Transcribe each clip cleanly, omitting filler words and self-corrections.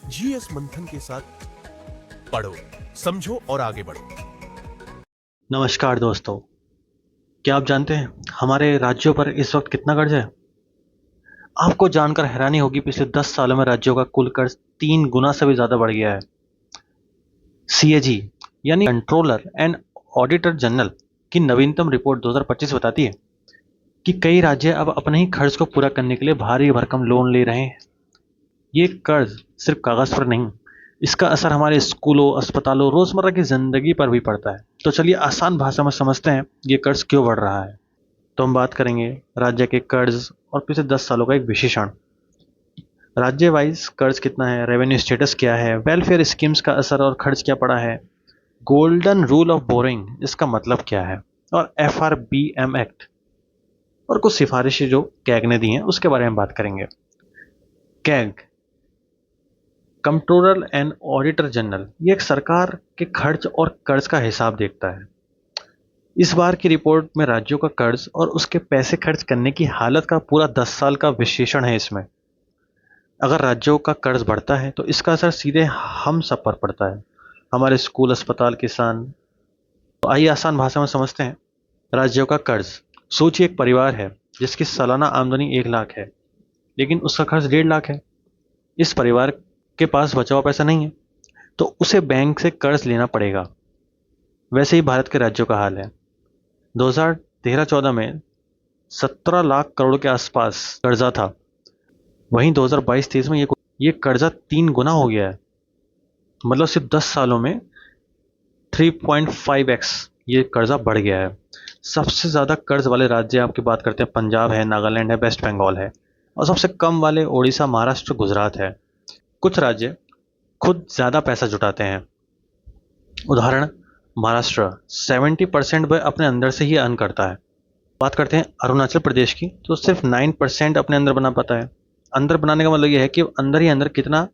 GS मंथन के साथ पढ़ो, समझो और आगे बढ़ो। नमस्कार दोस्तों, क्या आप जानते हैं हमारे राज्यों पर इस वक्त कितना कर्ज है? आपको जानकर हैरानी होगी, पिछले 10 सालों में राज्यों का कुल कर्ज 3 गुना से भी ज़्यादा बढ़ गया है। सीएजी यानी कंट्रोलर एंड ऑडिटर जनरल की नवीनतम रिपोर्ट 2025 बताती है कि कई राज्य अब अपने ही खर्च को पूरा करने के लिए भारी भरकम लोन ले रहे हैं। ये कर्ज सिर्फ कागज पर नहीं, इसका असर हमारे स्कूलों, अस्पतालों, रोजमर्रा की जिंदगी पर भी पड़ता है। तो चलिए आसान भाषा में समझते हैं ये कर्ज क्यों बढ़ रहा है। तो हम बात करेंगे राज्य के कर्ज और पिछले 10 सालों का एक विश्लेषण। राज्य वाइज कर्ज कितना है, रेवेन्यू स्टेटस क्या है, वेलफेयर स्कीम्स का असर और खर्च क्या पड़ा है, गोल्डन रूल ऑफ बोरिंग इसका मतलब क्या है, और FRBM एक्ट और कुछ सिफारिशें जो कैग ने दी हैं उसके बारे में बात करेंगे। CAG, controller and auditor general, ये एक सरकार के खर्च और कर्ज का हिसाब देखता है। इस बार की रिपोर्ट में राज्यों का कर्ज और उसके पैसे खर्च करने की हालत का पूरा 10 साल का विश्लेषण है इसमें। अगर राज्यों का कर्ज बढ़ता है तो इसका असर सीधे हम सब पर पड़ता है, हमारे स्कूल, अस्पताल, किसान। तो आइए आसान भाषा में समझते हैं राज्यों का कर्ज। सोचिए एक परिवार है जिसकी सालाना आमदनी 1 लाख है, लेकिन उसका खर्च 1.5 लाख है। इस परिवार के पास बचा हुआ पैसा नहीं है, तो उसे बैंक से कर्ज लेना पड़ेगा। वैसे ही भारत के राज्यों का हाल है। 2013-14 में 17 लाख करोड़ के आसपास कर्जा था। वहीं 2022-23 में ये कर्जा 3 गुना हो गया है। मतलब सिर्फ 10 सालों में 3.5x ये कर्जा बढ़ गया है। सबसे ज़्यादा कर्ज वाले राज्य आपकी बात करते हैं, पंजाब है, नागालैंड है, वेस्ट बंगाल है, और सबसे कम वाले ओडिशा, महाराष्ट्र, गुजरात है। कुछ राज्य खुद ज़्यादा पैसा जुटाते हैं। उदाहरण, महाराष्ट्र 70% वह अपने अंदर से ही अर्न करता है। बात करते हैं अरुणाचल प्रदेश की, तो सिर्फ 9% अपने अंदर बना पाता है। अंदर बनाने का मतलब यह है कि अंदर ही अंदर कितना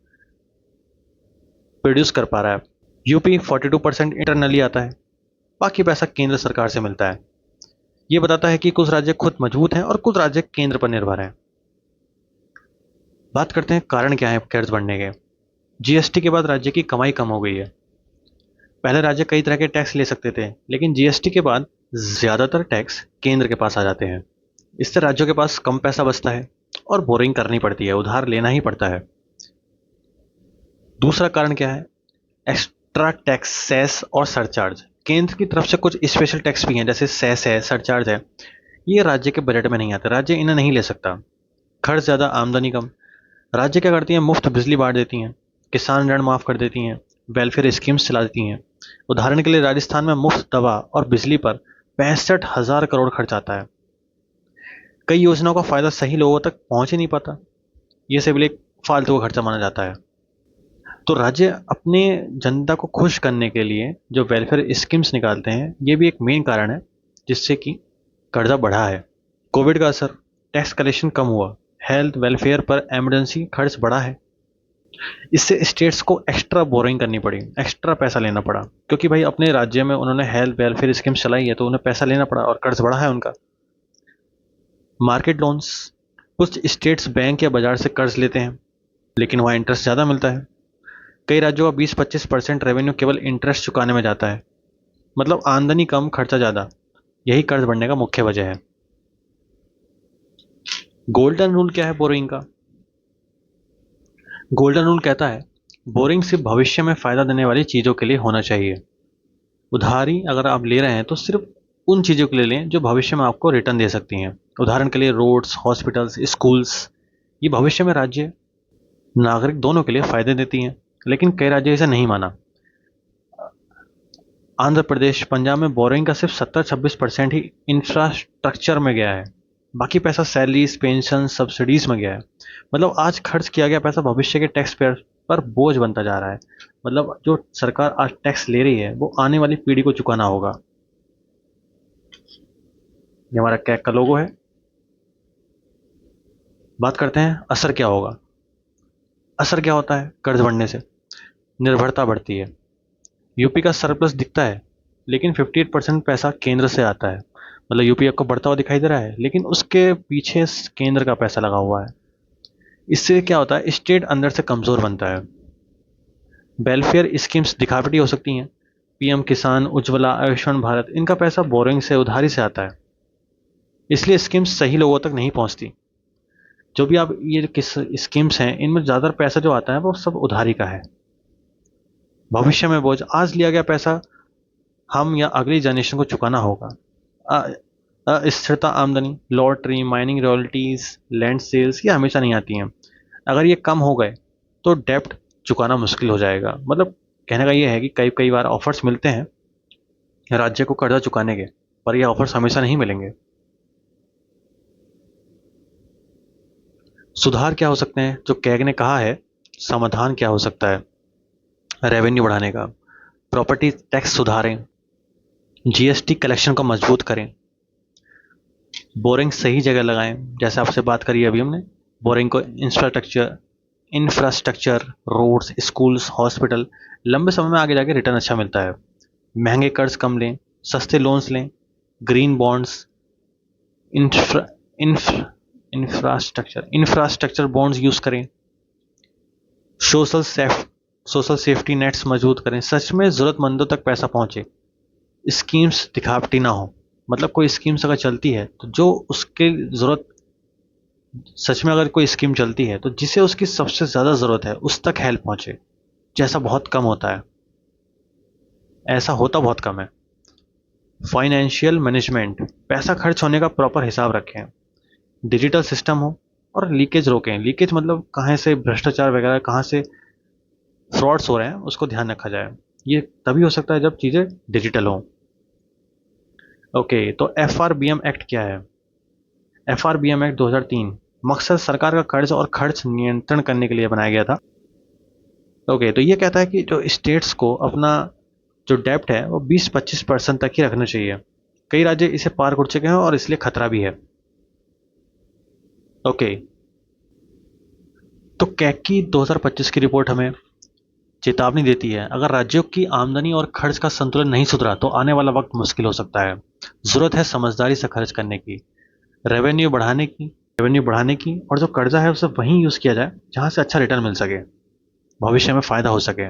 प्रोड्यूस कर पा रहा है। यूपी 42% इंटरनली आता है, बाकी पैसा केंद्र सरकार से मिलता है। ये बताता है कि कुछ राज्य खुद मजबूत हैं और कुछ राज्य केंद्र पर निर्भर हैं। बात करते हैं कारण क्या है कर्ज बढ़ने के। जीएसटी के बाद राज्य की कमाई कम हो गई है। पहले राज्य कई तरह के टैक्स ले सकते थे, लेकिन जीएसटी के बाद ज्यादातर टैक्स केंद्र के पास आ जाते हैं। इससे राज्यों के पास कम पैसा बचता है और बोरिंग करनी पड़ती है, उधार लेना ही पड़ता है। दूसरा कारण क्या है, एक्स्ट्रा टैक्स, सेस और सरचार्ज। केंद्र की तरफ से कुछ स्पेशल टैक्स भी हैं, जैसे सेस है, सरचार्ज है। ये राज्य के बजट में नहीं आते, राज्य इन्हें नहीं ले सकता। खर्च ज़्यादा, आमदनी कम। राज्य क्या करती हैं, मुफ्त बिजली बांट देती हैं, किसान ऋण माफ़ कर देती हैं, वेलफेयर स्कीम्स चला देती हैं। उदाहरण के लिए राजस्थान में मुफ्त दवा और बिजली पर 65,000 करोड़ खर्च आता है। कई योजनाओं का फायदा सही लोगों तक पहुंच ही नहीं पाता। ये सिर्फ एक फालतू का खर्चा माना जाता है। तो राज्य अपने जनता को खुश करने के लिए जो वेलफेयर स्कीम्स निकालते हैं, ये भी एक मेन कारण है जिससे कि कर्जा बढ़ा है। कोविड का असर, टैक्स कलेक्शन कम हुआ, हेल्थ वेलफेयर पर इमरजेंसी खर्च बढ़ा है। इससे स्टेट्स को एक्स्ट्रा बोरिंग करनी पड़ी, एक्स्ट्रा पैसा लेना पड़ा, क्योंकि भाई अपने राज्य में उन्होंने हेल्थ वेलफेयर स्कीम्स चलाई है तो उन्हें पैसा लेना पड़ा और कर्ज बढ़ा है उनका। मार्केट लोन्स, कुछ स्टेट्स बैंक या बाजार से कर्ज लेते हैं, लेकिन वहाँ इंटरेस्ट ज़्यादा मिलता है। कई राज्यों का 20-25% रेवेन्यू केवल इंटरेस्ट चुकाने में जाता है। मतलब आमदनी कम, खर्चा ज़्यादा। यही कर्ज बढ़ने का मुख्य वजह है। गोल्डन रूल क्या है बोरिंग का? गोल्डन रूल कहता है बोरिंग सिर्फ भविष्य में फायदा देने वाली चीज़ों के लिए होना चाहिए। उधारी अगर आप ले रहे हैं तो सिर्फ उन चीज़ों के लिए लें जो भविष्य में आपको रिटर्न दे सकती हैं। उदाहरण के लिए रोड्स, हॉस्पिटल्स, स्कूल्स, ये भविष्य में राज्य, नागरिक दोनों के लिए फायदे देती हैं। लेकिन कई राज्य इसे नहीं माना। आंध्र प्रदेश, पंजाब में बोरिंग का सिर्फ 70-26% ही इंफ्रास्ट्रक्चर में गया है। बाकी पैसा सैलरीज, पेंशन, सब्सिडीज में गया है। मतलब आज खर्च किया गया पैसा भविष्य के टैक्स पेयर पर बोझ बनता जा रहा है। मतलब जो सरकार आज टैक्स ले रही है वो आने वाली पीढ़ी को चुकाना होगा। ये हमारा कैग का लोगो है। बात करते हैं असर क्या होगा। असर क्या होता है कर्ज बढ़ने से? निर्भरता बढ़ती है। यूपी का सरप्लस दिखता है, लेकिन 58% पैसा केंद्र से आता है। मतलब यूपी आपको बढ़ता हुआ दिखाई दे रहा है, लेकिन उसके पीछे केंद्र का पैसा लगा हुआ है। इससे क्या होता है, स्टेट अंदर से कमजोर बनता है। वेलफेयर स्कीम्स दिखावटी हो सकती हैं। पीएम किसान, उज्ज्वला, आयुष्मान भारत, इनका पैसा बोरिंग से, उधारी से आता है, इसलिए स्कीम्स सही लोगों तक नहीं पहुंचती। जो भी आप ये किस स्कीम्स हैं, इनमें ज़्यादातर पैसा जो आता है वो सब उधारी का है। भविष्य में बोझ, आज लिया गया पैसा हम या अगली जनरेशन को चुकाना होगा। अस्थिरता आमदनी, lottery, mining royalties, land sales, ये हमेशा नहीं आती हैं। अगर ये कम हो गए तो डेप्ट चुकाना मुश्किल हो जाएगा। मतलब कहने का ये है कि कई कई बार ऑफर्स मिलते हैं राज्य को कर्जा चुकाने के, पर ये ऑफर्स हमेशा नहीं मिलेंगे। सुधार क्या हो सकते हैं जो कैग ने कहा है? समाधान क्या हो सकता है? रेवेन्यू बढ़ाने का, प्रॉपर्टी टैक्स सुधारें, जीएसटी कलेक्शन को मजबूत करें, बोरिंग सही जगह लगाएं, जैसे आपसे बात करी अभी हमने, बोरिंग को infrastructure infrastructure roads, schools, hospital, लंबे समय में आगे जाके रिटर्न अच्छा मिलता है। महंगे कर्ज कम लें, सस्ते लोन्स लें, green bonds, infra infra infrastructure bonds use करें, social safe social safety nets मजबूत करें, सच में जरूरतमंदों तक पैसा पहुंचे, स्कीम्स दिखावटी ना हो। मतलब कोई स्कीम्स अगर चलती है तो जो उसके जरूरत, सच में अगर कोई स्कीम चलती है तो जिसे उसकी सबसे ज्यादा जरूरत है उस तक हेल्प पहुंचे, जैसा बहुत कम होता है, ऐसा होता बहुत कम है। फाइनेंशियल मैनेजमेंट, पैसा खर्च होने का प्रॉपर हिसाब रखें, डिजिटल सिस्टम हो और लीकेज रोकें। लीकेज मतलब कहाँ से भ्रष्टाचार वगैरह, कहाँ से फ्रॉड्स हो रहे हैं, उसको ध्यान रखा जाए। ये तभी हो सकता है जब चीज़ें डिजिटल हों। ओके, तो एफआरबीएम एक्ट क्या है? एफआरबीएम एक्ट 2003 मकसद सरकार का कर्ज और खर्च नियंत्रण करने के लिए बनाया गया था। ओके, तो ये कहता है कि जो स्टेट्स को अपना जो डेप्ट है वो 20-25% तक ही रखना चाहिए। कई राज्य इसे पार कर चुके हैं और इसलिए खतरा भी है। ओके, तो कैग की 2025 की रिपोर्ट हमें चेतावनी देती है, अगर राज्यों की आमदनी और खर्च का संतुलन नहीं सुधरा तो आने वाला वक्त मुश्किल हो सकता है। जरूरत है समझदारी से खर्च करने की, रेवेन्यू बढ़ाने की रेवेन्यू बढ़ाने की, और जो कर्जा है उसे वहीं यूज किया जाए जहां से अच्छा रिटर्न मिल सके, भविष्य में फायदा हो सके।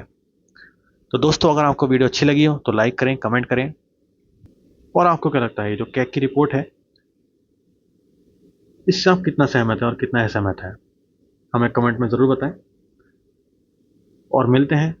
तो दोस्तों, अगर आपको वीडियो अच्छी लगी हो तो लाइक करें, कमेंट करें, और आपको क्या लगता है जो कैग की रिपोर्ट है, इससे आप कितना सहमत है और कितना असहमत है, हमें कमेंट में ज़रूर बताएं। और मिलते हैं